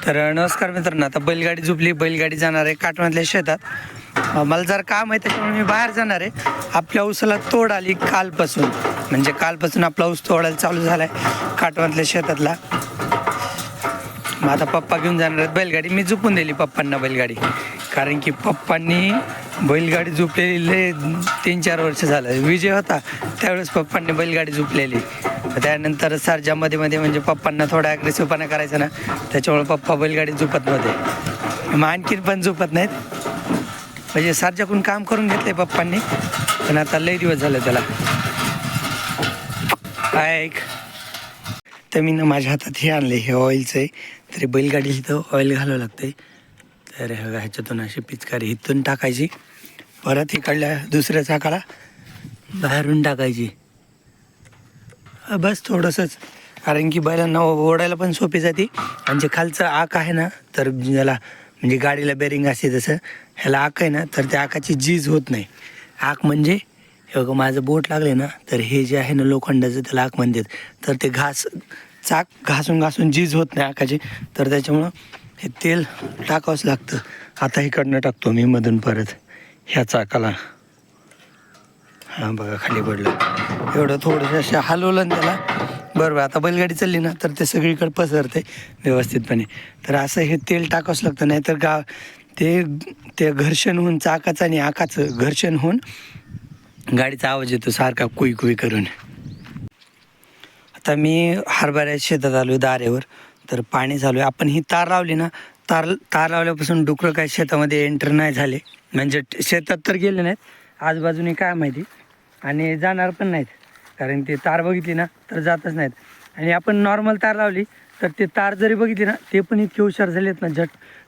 तर नमस्कार मित्रांनो, आता बैलगाडी झोपली, बैलगाडी जाणार आहे काटवांतल्या शेतात. मला जर काम आहे त्याच्यामुळे मी बाहेर जाणार आहे. आपल्या ऊसाला तोड आली कालपासून, म्हणजे कालपासून आपला ऊस तोडायला चालू झाला आहे काटवांतल्या शेतातला. मग आता पप्पा घेऊन जाणार आहेत बैलगाडी. मी झोपून दिली पप्पांना बैलगाडी, कारण की पप्पांनी बैलगाडी झोपलेली 3-4 वर्ष झालं. विजय होता त्यावेळेस पप्पांनी बैलगाडी झोपलेली. त्यानंतर सरजामध्ये म्हणजे पप्पांना थोडा ॲग्रेसिव्हपणा करायचा ना, त्याच्यामुळे पप्पा बैलगाडी झोपत नव्हते. मग आणखीन पण झोपत नाहीत. म्हणजे सरजाकडून काम करून घेतले पप्पांनी, पण आता लई दिवस झाले त्याला. ऐक तर मी ना माझ्या हातात हे आणले, हे ऑइलचं आहे. तरी बैलगाडी इथं ऑइल घालावं लागतंय. तर ह्याच्यातून अशी पिचकारी इथून टाकायची, परत इकडल्या दुसऱ्या चाकाला बाहेरून टाकायची. बस थोडंसंच, कारण की बैलांना ओढायला पण सोपी जाते. आणि जे खालचं आक आहे ना, तर ज्याला म्हणजे गाडीला बेरिंग असते तसं ह्याला आक आहे ना, तर त्या आकाची झीज होत नाही. आक म्हणजे हे बघा माझं बोट लागले ना, तर हे जे आहे ना लोखंडाचं त्याला आक म्हणतात. तर ते चाक घासून झीज होत नाही आकाची. तर त्याच्यामुळं हे तेल टाकावंच लागतं. आता इकडनं टाकतो मी मधून परत ह्या चाकाला. हां बघा खाली पडलं. एवढं थोडंसं असं हलवलं ना त्याला, बरोबर. आता बैलगाडी चालली ना तर ते सगळीकडे पसरते व्यवस्थितपणे. तर असं हे तेल टाकावंच लागतं, नाही तर ते घर्षण होऊन चाकाचं आणि आकाचं घर्षण होऊन गाडीचा आवाज येतो सारखा कुई कुई करून. आता मी हरभऱ्या शेतात आलो आहे दारेवर. तर पाणी चालू आहे. आपण ही तार लावली ना, तार लावल्यापासून डुकरं काय शेतामध्ये एंटर नाही झाले. म्हणजे शेतात तर गेले नाहीत, आजूबाजूने काय माहिती, आणि जाणार पण नाहीत. कारण ते तार बघितली ना तर जातच नाहीत. आणि आपण नॉर्मल तार लावली तर ते तार जरी बघितली ना, ते पण इतके हुशार झालेत ना.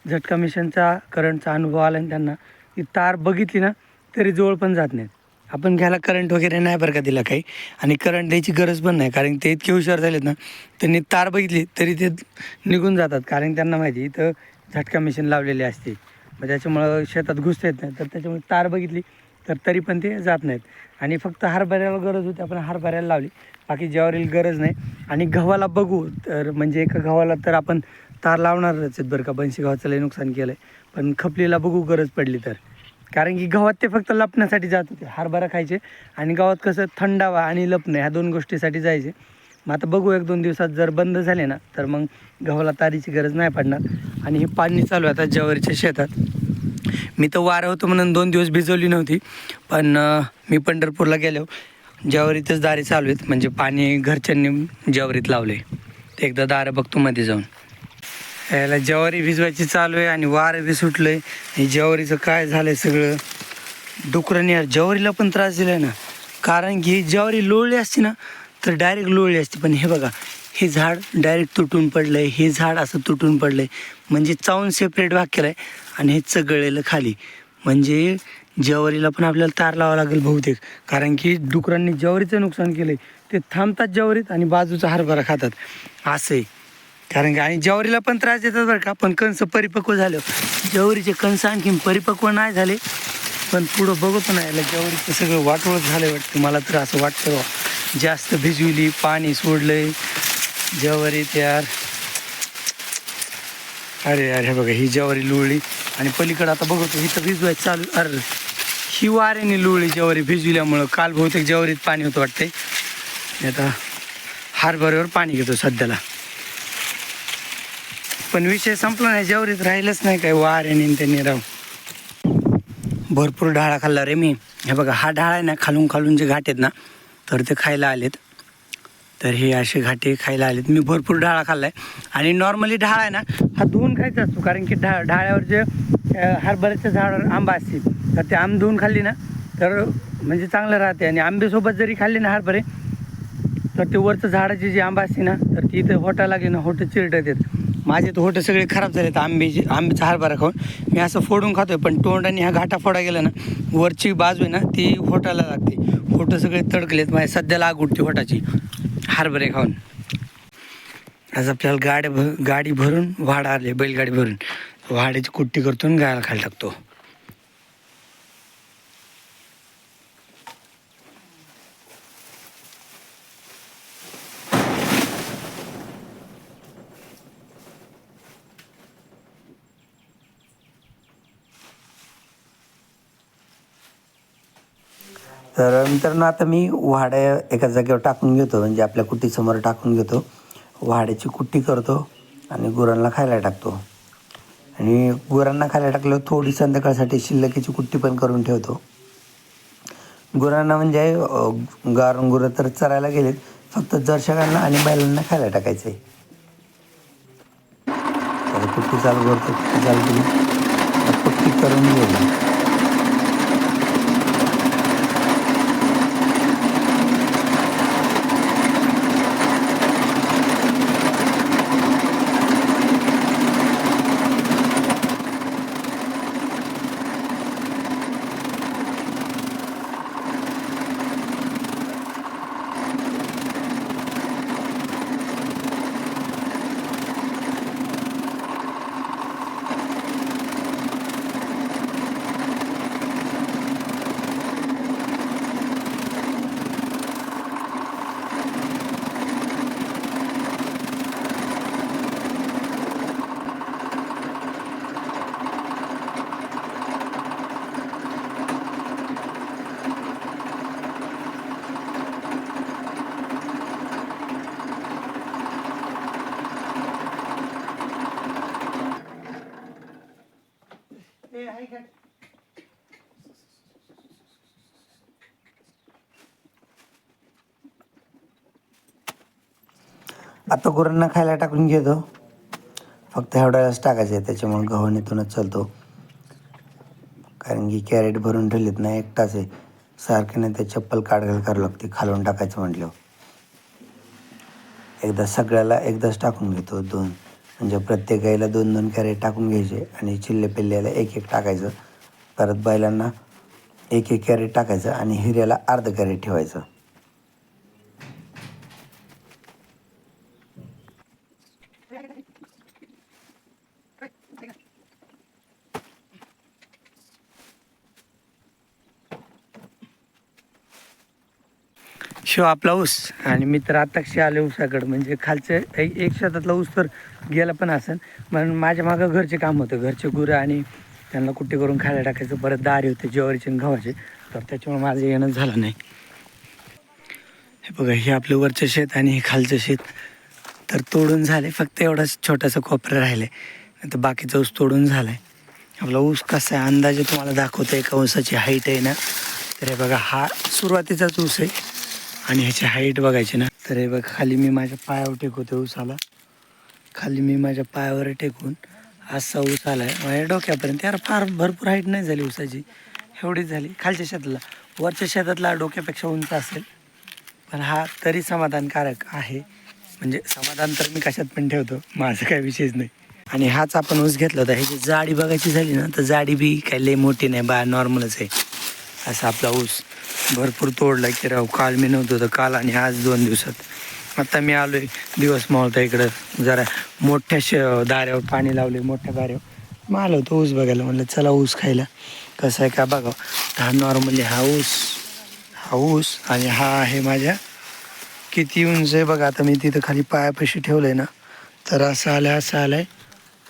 झटका मिशनचा करंटचा अनुभव आला आणि त्यांना ती तार बघितली ना तरी जवळ पण जात नाहीत. आपण घ्यायला करंट वगैरे नाही बरं का दिला काही, आणि करंट द्यायची गरज पण नाही, कारण ते इतके हुशार झालेत ना. त्यांनी तार बघितली तरी ते निघून जातात, कारण त्यांना माहिती इथं झटका मिशन लावलेली असते. मग त्याच्यामुळं शेतात घुसता येत नाही. तर त्याच्यामुळे तार बघितली तर तरी पण ते जात नाहीत. आणि फक्त हरभऱ्याला गरज होती, आपण हरभऱ्याला लावली, बाकी ज्वारीला गरज नाही. आणि गव्हाला बघू तर म्हणजे एका गव्हाला तर आपण तार लावणारच आहेत बरं का. बनशी गव्हाचं लई नुकसान केलं आहे, पण खपलीला बघू गरज पडली तर. कारण की गव्हात ते फक्त लपण्यासाठी जात होते. हरभरा खायचे आणि गावात कसं थंडावा आणि लपणं ह्या 2 गोष्टीसाठी जायचे. मग आता बघू 1-2 दिवसात जर बंद झाले ना तर मग गव्हाला तारीची गरज नाही पडणार. आणि हे पाणी चालू आहे आता ज्वारीच्या शेतात. मी तर वारं होतं म्हणून 2 दिवस भिजवली नव्हती, पण मी पंढरपूरला गेलो, ज्वारीतच दारे चालू आहेत. म्हणजे पाणी घरच्यांनी ज्वारीत लावले. ते एकदा दारं बघतो मध्ये जाऊन. याला ज्वारी भिजवायची चालू आहे आणि वारं बी सुटलं आहे. हे ज्वारीचं काय झालं आहे सगळं. डुकरांनी ज्वारीला पण त्रास दिला आहे ना, कारण की ज्वारी लोळली असती ना तर डायरेक्ट लोळली असती. पण हे बघा, हे झाड डायरेक्ट तुटून पडलं आहे, हे झाड असं तुटून पडलं आहे. म्हणजे चावून सेपरेट भाग केला आहे आणि हे चगळलेलं खाली. म्हणजे ज्वारीला पण आपल्याला तार लावावं लागेल बहुतेक, कारण की डुकरांनी ज्वारीचं नुकसान केलं आहे. ते थांबतात ज्वारीत आणि बाजूचा हरभरा खातात असं आहे. कारण की आणि ज्वारीला पण त्रास देतात बरं का. पण कणसं परिपक्व झालं, ज्वारीचे कणस आणखीन परिपक्व नाही झाले. पण पुढं बघतो ना, याला ज्वारीचं सगळं वाटोळत झालं वाटतं. मला तर असं वाटतं जास्त भिजविली, पाणी सोडलंय ज्वारी तयार. अरे अरे बघा, ही ज्वारी लुळली. आणि पलीकडं आता बघतो इथं भिजवायचं चालू. अरे ही वाऱ्याने लुळली ज्वारी भिजविल्यामुळं. काल बहुतेक ज्वारीत पाणी होतं वाटतंय. आता हरभऱ्यावर पाणी घेतो सध्याला. पण विषय संपला नाही, ज्वारीत राहिलंच नाही काय वाऱ्याने त्यांनी राहू. भरपूर ढाळा खाल्ला रे मी. हे बघा, हा ढाळा आहे ना, खालून जे घाट आहेत ना तर ते खायला आलेत. तर हे असे घाटे खायला आलेत. मी भरपूर ढाळा खाल्ला आहे. आणि नॉर्मली ढाळा आहे ना हा धुवून खायचा असतो, कारण की ढाळ्यावर जे हरभऱ्याच्या झाडावर आंबा असतील तर ते आंब धुवून खाल्ली ना तर म्हणजे चांगलं राहते. आणि आंब्यासोबत जरी खाल्ली ना हरभरे तर ते वरचं झाडाची जी आंबा असते ना तर ती इथं होटा लागली ना, होटं चिरटत आहेत. माझे तर होटं सगळे खराब झालेत आंब्याचा हरभरा खाऊन. मी असं फोडून खातोय, पण तोंडाने हा घाटा फोडा गेला ना, वरची बाजू आहे ना ती होटाला लागते. होटं सगळे तडकलेत माझ्या. सध्याला आग उठते होटाची हरभरे खाऊन. आज आपल्याला गाडी भरून वाडा आले, बैलगाडी भरून वाड्याची कुट्टी करतो आणि गायला खाली टाकतो. तर नंतर आता मी वाड्या एका जागेवर टाकून घेतो, म्हणजे आपल्या कुट्टीसमोर टाकून घेतो, वाड्याची कुट्टी करतो आणि गुरांना खायला टाकतो. आणि गुरांना खायला टाकल्यावर थोडी संध्याकाळसाठी शिल्लकीची कुट्टी पण करून ठेवतो. गुरांना म्हणजे गारून गुरं तर चरायला गेलेत, फक्त जर्शकांना आणि बैलांना खायला टाकायचं आहे. तर कुट्टी चालू करतो, कुट्टी चालू केली, कुट्टी करून घेऊ. आता गुरांना खायला टाकून घेतो, फक्त एवढा वेळेस टाकायचं आहे, त्याच्यामुळे गव्हाणीतूनच चालतो. कारण की कॅरेट भरून ठेवलीत ना, एकटाच आहे, सारखं नाही ते चप्पल काढायला करावं लागते खालून टाकायचं म्हटलं. एकदा सगळ्याला एकदाच टाकून घेतो, म्हणजे प्रत्येक गाईला 2-2 कॅरेट टाकून घ्यायचे आणि चिल्ले पिल्ल्याला 1-1 टाकायचं. परत बैलांना 1-1 कॅरेट टाकायचं आणि हिऱ्याला अर्ध कॅरेट ठेवायचं. शिव आपला ऊस आणि मी तर आत्ताशी आले ऊसाकडं, म्हणजे खालचं एक शेतातला ऊस तर गेला पण असेल, म्हणून माझ्या मागं घरचे काम होतं, घरचे गुरं आणि त्यांना कुट्टी करून खायला टाकायचं. परत दारी होते ज्वारीचे आणि गव्हाचे, तर त्याच्यामुळे माझं येणं झालं नाही. हे बघा, हे आपलं वरचं शेत आणि हे खालचं शेत तर तोडून झाले, फक्त एवढाच छोटासा कोपरा राहिले, नाही तर बाकीचा ऊस तोडून झाला आहे. आपला ऊस कसा आहे अंदाजे तुम्हाला दाखवतो. एका ऊसाची हाईट आहे ना, तर हे बघा, हा सुरुवातीचाच ऊस आहे आणि ह्याची हाईट बघायची ना, तर हे बघा, खाली मी माझ्या पायावर टेकवतो ऊसाला, खाली मी माझ्या पायावर टेकून असा ऊस आला आहे माझ्या डोक्यापर्यंत. यार फार भरपूर हाईट नाही झाली ऊसाची, एवढीच झाली. खालच्या शेतातला, वरच्या शेतातला डोक्यापेक्षा उंच असेल, पण हा तरी समाधानकारक आहे. म्हणजे समाधान तर मी कशात पण ठेवतो, माझं काही विषयच नाही. आणि हाच आपण ऊस घेतला होता, ह्याची जाडी बघायची झाली ना, तर जाडी बी काही लई मोठी नाही, नॉर्मलच आहे. असा आपला ऊस भरपूर तोडला की राव. काल मी नव्हतो तर काल आणि आज 2 दिवसात. आता मी आलो आहे दिवस मावळता इकडं, जरा मोठ्या दाऱ्यावर पाणी लावले, मोठ्या दाऱ्यावर मग आलो होतो ऊस बघायला. म्हणलं चला ऊस खायला कसं आहे का बघा. हा नॉर्मली हा ऊस आणि हा आहे माझ्या किती उंच आहे बघा. आता मी तिथं खाली पायापाशी ठेवलं आहे ना, तर असं आलं आहे.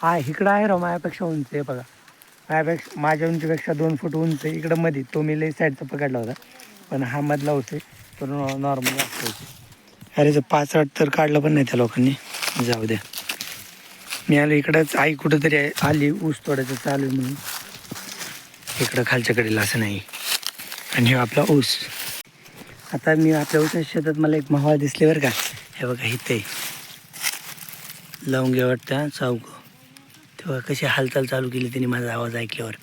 हा इकडं आहे राव माझ्यापेक्षा उंच आहे बघा, माझ्या उंचीपेक्षा 2 फूट उंच आहे. इकडं मध्ये तो मी लई साईडचा पकडला होता, पण हा मधला ऊस आहे तो नॉर्मल असतो. अरे 5-8 तर काढलं पण नाही त्या लोकांनी, जाऊ द्या. मी आलो इकडंच, आई कुठंतरी आली ऊस तोडायचं चालू आहे म्हणून, इकडं खालच्या कडेला असं नाही. आणि हे आपला ऊस. आता मी आपल्या ऊसाच्या शेतात मला एक माहवा दिसले बरं का. हे बघा इथे लावून घ्या वाटतं चौक, तेव्हा कशी हालचाल चालू केली त्यांनी माझा आवाज ऐकल्यावर.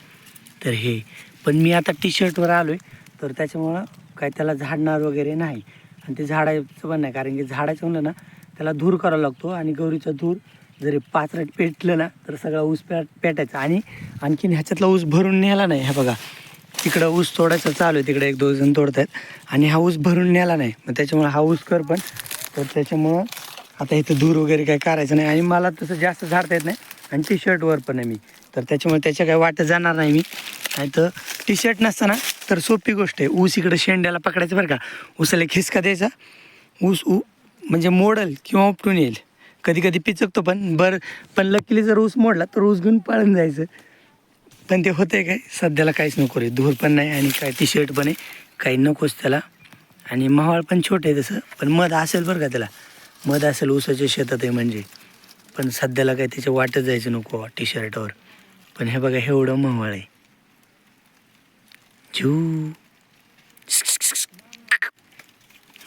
तर हे पण मी आता टी-शर्टवर आलो आहे, तर त्याच्यामुळं काय त्याला झाडणार वगैरे नाही. आणि ते झाडायचं पण नाही, कारण की झाडायचं म्हणलं ना त्याला धूर करावा लागतो, आणि गौरीचा धूर जरी 5 रट पेटलं ना तर सगळा ऊस पेटायचा. आणि आणखीन ह्याच्यातला ऊस भरून नेला नाही. हे बघा तिकडं ऊस तोडायचं चालू आहे, तिकडे 1-2 जण तोडत आहेत, आणि हा ऊस भरून नेला नाही. मग त्याच्यामुळे हा ऊस कर पण, तर त्याच्यामुळं आता इथं धूर वगैरे काय करायचं नाही. आणि मला तसं जास्त झाडता येत नाही, आणि टी-शर्टवर पण आहे मी, तर त्याच्यामुळे त्याच्या काय वाटत जाणार नाही मी. नाही तर टी-शर्ट नसताना तर सोपी गोष्ट आहे. ऊस इकडं शेंड्याला पकडायचं बरं का, ऊसाला खिसका द्यायचा, ऊस म्हणजे मोडल किंवा उपटून येईल. कधी कधी पिचकतो पण लकीली जर ऊस मोडला तर ऊस घेऊन पळून जायचं. पण ते होते काय सध्याला काहीच नको रे, धूर पण नाही आणि काय टी-शर्ट पण आहे, काही नकोच त्याला. आणि मावळ पण छोटे आहे तसं, पण मध असेल बरं का त्याला, मध असेल ऊसाच्या शेतात आहे म्हणजे. पण सध्याला काही त्याच्या वाटत जायचं नको टी शर्टवर. पण हे बघा एवढं मावळ आहे. झू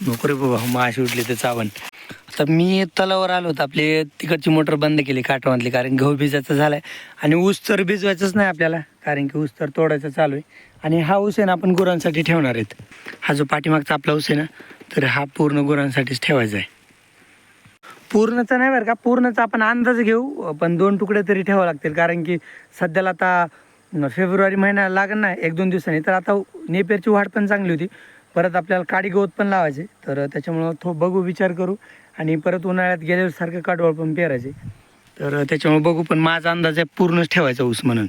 नको रे बाबा, माशी उठली तर चावण. आता मी तलावर आलो होतो, आपली तिकडची मोटर बंद केली काठवांतली, कारण गहू भिजायचा झाला आहे. आणि ऊस तर भिजवायचंच नाही आपल्याला, कारण की ऊस तर तोडायचा चालू आहे. आणि हा ऊस आहे ना आपण गुरांसाठी ठेवणार आहेत. हा जो पाठीमागचा आपला ऊस आहे ना, तर हा पूर्ण गुरांसाठीच ठेवायचा आहे. पूर्णचा नाही बरं का, पूर्णचा आपण अंदाज घेऊ, पण 2 तुकडे तरी ठेवावे लागतील. कारण की सध्याला आता फेब्रुवारी महिना लागेल ना 1-2 दिवसांनी, तर आता नेपेरची वाढ पण चांगली होती. परत आपल्याला काडी गवत पण लावायचे, तर त्याच्यामुळं बघू, विचार करू. आणि परत उन्हाळ्यात गेल्यावर सारखं काटवळ पण पेरायचे, तर त्याच्यामुळे बघू. पण माझा अंदाज आहे पूर्णच ठेवायचा ऊस म्हणून,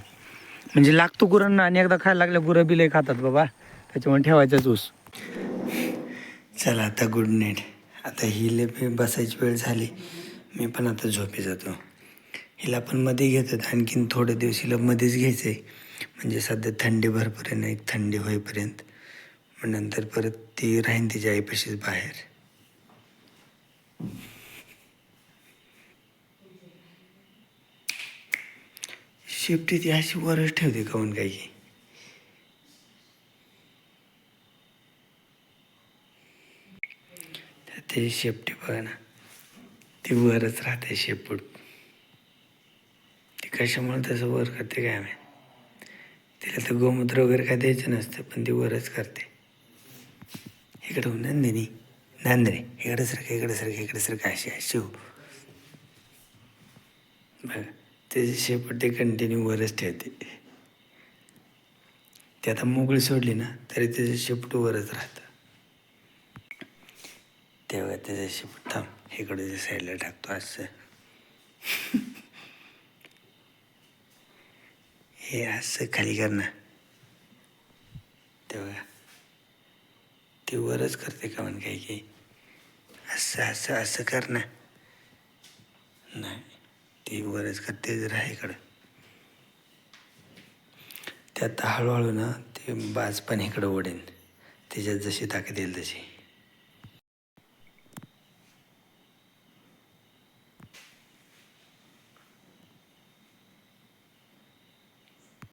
म्हणजे लागतो गुरांना. आणि एकदा खायला लागल्या गुरं बिले खातात बाबा, त्याच्यामुळे ठेवायचाच ऊस. चला आता गुड नाईट. आता हिले बसायची वेळ झाली, मी पण आता झोपी जातो. हिला पण मध्ये घेतात, आणखीन थोडे दिवस हिला मध्येच घ्यायचं आहे. म्हणजे सध्या थंडी भरपूर आहे ना, एक थंडी होईपर्यंत. मग नंतर परत ती राहीन तिच्या आईपाशीच बाहेर. शेपटी ती अशी वरच ठेवते काऊन काही. त्याची शेपटी बघा ना, ती वरच राहते शेपूट. ती कशामुळे तसं वर करते काय माहिती. तिला तर गोमूत्र वगैरे काय द्यायचं नसतं, पण ती वरच करते. इकडे नंदिनी, नांदणे, इकडे सारखं, इकडे सारखं, इकडे सारखं, अशी अशी हो. बघा त्याची शेपूट ते कंटिन्यू वरच ठेवते. ती आता मोकळी सोडली ना तरी त्याचं शेपूट वरच राहतं. तेव्हा त्याचं शेपूट थांब इकडे साईडला टाकतो असं. हे असं खाली कर ना, तेव्हा ती वरच करते का म्हण काही काही. असं असं असं कर ना. नाही, ती वरच करते. जर आहे इकडं ते आता हळूहळू ना ते बाज पण इकडं ओढेन, त्याच्यात जशी ताकद येईल तशी.